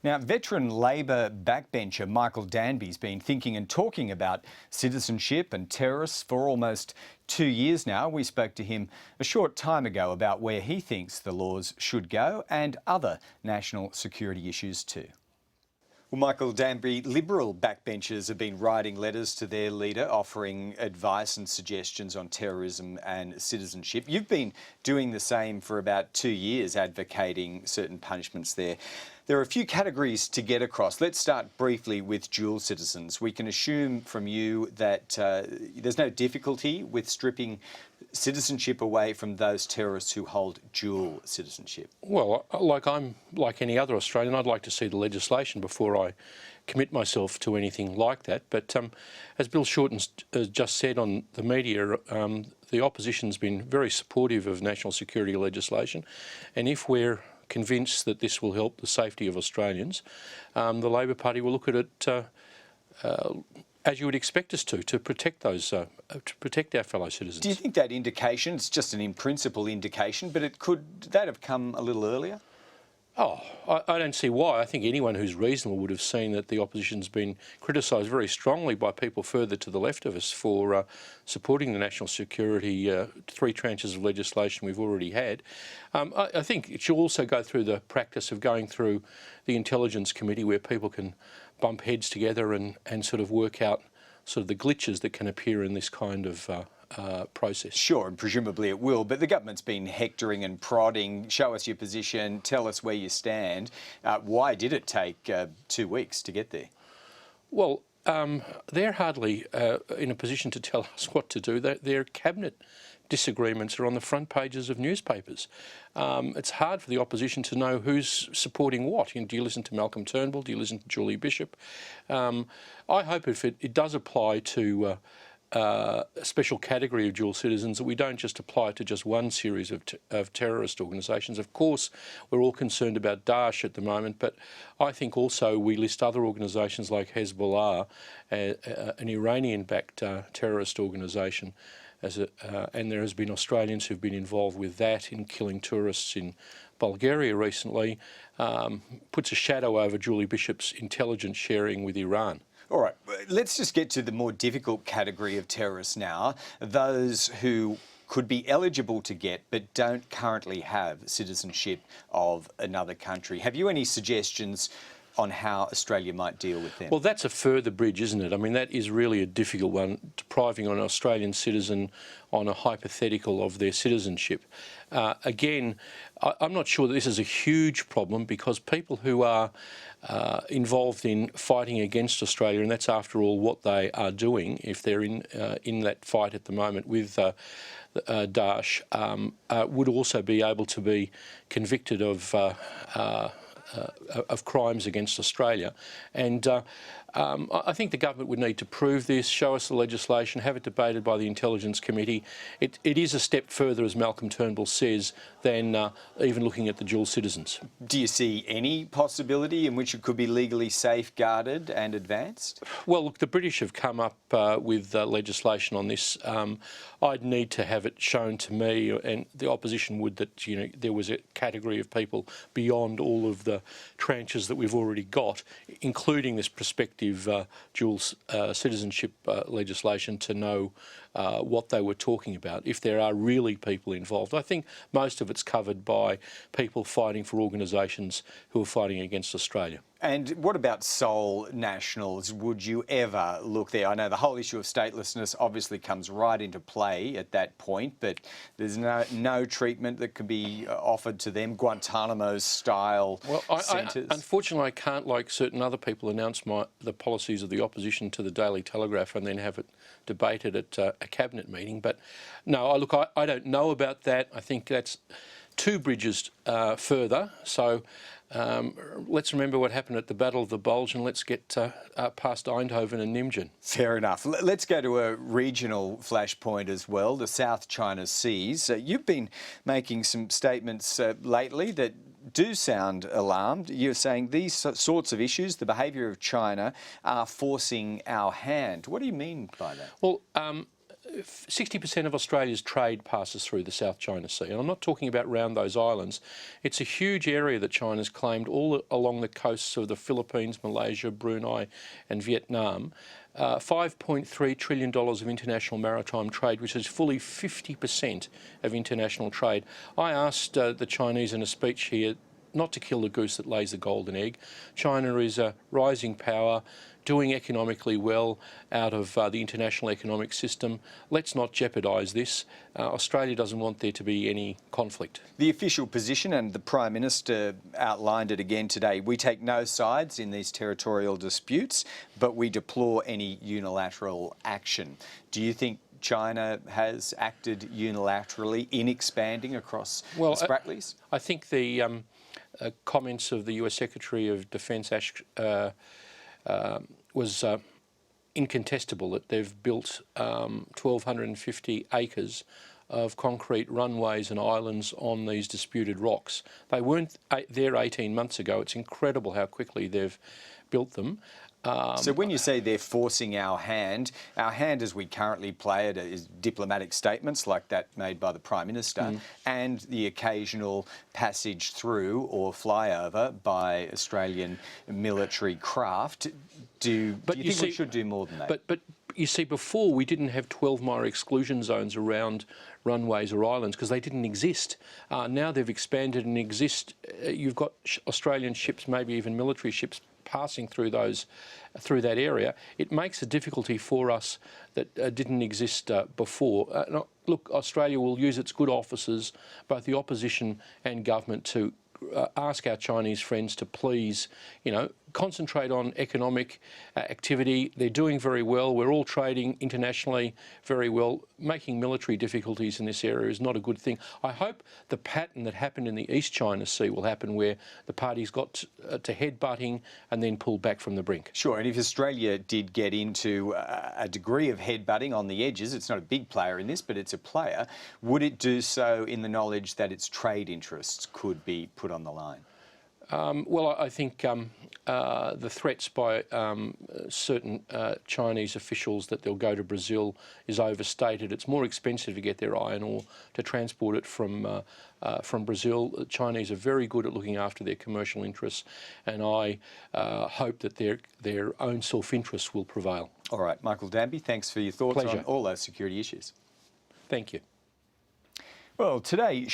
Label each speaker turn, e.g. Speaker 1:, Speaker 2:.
Speaker 1: Now, veteran Labor backbencher Michael Danby's been thinking and talking about citizenship and terrorists for almost 2 years now. We spoke to him a short time ago about where he thinks the laws should go and other national security issues too. Well, Michael Danby, Liberal backbenchers have been writing letters to their leader offering advice and suggestions on terrorism and citizenship. You've been doing the same for about 2 years, advocating certain punishments there. There are a few categories to get across. Let's start briefly with dual citizens. We can assume from you that there's no difficulty with stripping citizenship away from those terrorists who hold dual citizenship.
Speaker 2: Well, like any other Australian, I'd like to see the legislation before I commit myself to anything like that. But as Bill Shorten just said on the media, the opposition's been very supportive of national security legislation, and if we're convinced that this will help the safety of Australians, the Labor Party will look at it as you would expect us to protect those, to protect our fellow citizens.
Speaker 1: Do you think that indication, it's just an in-principle indication, but could that have come a little earlier?
Speaker 2: Oh, I don't see why. I think anyone who's reasonable would have seen that the opposition's been criticised very strongly by people further to the left of us for supporting the national security, 3 tranches of legislation we've already had. I think it should also go through the practice of going through the Intelligence Committee where people can bump heads together and sort of work out sort of the glitches that can appear in this kind of process.
Speaker 1: Sure, and presumably it will, but the government's been hectoring and prodding. Show us your position, tell us where you stand. Why did it take 2 weeks to get there?
Speaker 2: Well, they're hardly in a position to tell us what to do. Their cabinet disagreements are on the front pages of newspapers. It's hard for the opposition to know who's supporting what. Do you listen to Malcolm Turnbull? Do you listen to Julie Bishop? I hope if it does apply to a special category of dual citizens, that we don't just apply it to just one series of terrorist organisations. Of course, we're all concerned about Daesh at the moment, but I think also we list other organisations like Hezbollah, an Iranian-backed terrorist organisation, and there has been Australians who've been involved with that in killing tourists in Bulgaria recently, puts a shadow over Julie Bishop's intelligence sharing with Iran.
Speaker 1: All right, let's just get to the more difficult category of terrorists now, those who could be eligible to get but don't currently have citizenship of another country. Have you any suggestions on how Australia might deal with them?
Speaker 2: Well, that's a further bridge, isn't it? I mean, that is really a difficult one, depriving an Australian citizen on a hypothetical of their citizenship. Again, I'm not sure that this is a huge problem because people who are involved in fighting against Australia, and that's after all what they are doing if they're in that fight at the moment with Daesh, would also be able to be convicted of crimes against Australia. And I think the government would need to prove this, show us the legislation, have it debated by the Intelligence Committee. It is a step further, as Malcolm Turnbull says, than even looking at the dual citizens.
Speaker 1: Do you see any possibility in which it could be legally safeguarded and advanced?
Speaker 2: Well, look, the British have come up with legislation on this. I'd need to have it shown to me, and the opposition would, that there was a category of people beyond all of the tranches that we've already got, including this prospective dual citizenship legislation, to know what they were talking about, if there are really people involved. I think most of it's covered by people fighting for organisations who are fighting against Australia.
Speaker 1: And what about sole nationals? Would you ever look there? I know the whole issue of statelessness obviously comes right into play at that point, but there's no treatment that could be offered to them, Guantanamo-style centres.
Speaker 2: Unfortunately, I can't, like certain other people, announce the policies of the opposition to the Daily Telegraph and then have it debated at a cabinet meeting. But no, look, I don't know about that. I think that's 2 bridges further. So let's remember what happened at the Battle of the Bulge, and let's get past Eindhoven and Nijmegen.
Speaker 1: Fair enough. Let's go to a regional flashpoint as well, the South China Seas. You've been making some statements lately that do sound alarmed. You're saying these sorts of issues, the behaviour of China, are forcing our hand. What do you mean by that?
Speaker 2: Well, 60% of Australia's trade passes through the South China Sea, and I'm not talking about round those islands. It's a huge area that China's claimed all along the coasts of the Philippines, Malaysia, Brunei and Vietnam. $5.3 trillion of international maritime trade, which is fully 50% of international trade. I asked the Chinese in a speech here not to kill the goose that lays the golden egg. China is a rising power, doing economically well out of the international economic system. Let's not jeopardise this. Australia doesn't want there to be any conflict.
Speaker 1: The official position, and the Prime Minister outlined it again today, we take no sides in these territorial disputes, but we deplore any unilateral action. Do you think China has acted unilaterally in expanding across the Spratlys?
Speaker 2: I think the comments of the US Secretary of Defence was incontestable, that they've built 1,250 acres of concrete runways and islands on these disputed rocks. They weren't there 18 months ago. It's incredible how quickly they've built them.
Speaker 1: So when you say they're forcing our hand as we currently play it is diplomatic statements like that made by the Prime Minister and the occasional passage through or flyover by Australian military craft. Do you think we should do more than that?
Speaker 2: But you see, before we didn't have 12-mile exclusion zones around runways or islands because they didn't exist. Now they've expanded and exist. You've got Australian ships, maybe even military ships, passing through that area. It makes a difficulty for us that didn't exist before. Look, Australia will use its good officers, both the opposition and government, to ask our Chinese friends to please, concentrate on economic activity. They're doing very well. We're all trading internationally very well. Making military difficulties in this area is not a good thing. I hope the pattern that happened in the East China Sea will happen, where the parties got to headbutting and then pulled back from the brink.
Speaker 1: Sure, and if Australia did get into a degree of headbutting on the edges, it's not a big player in this, but it's a player, would it do so in the knowledge that its trade interests could be put on the line?
Speaker 2: Well, I think the threats by certain Chinese officials that they'll go to Brazil is overstated. It's more expensive to get their iron ore to transport it from Brazil. The Chinese are very good at looking after their commercial interests, and I hope that their own self-interest will prevail.
Speaker 1: All right, Michael Danby, thanks for your thoughts
Speaker 2: Pleasure.
Speaker 1: on all those security issues.
Speaker 2: Thank you.
Speaker 1: Well, today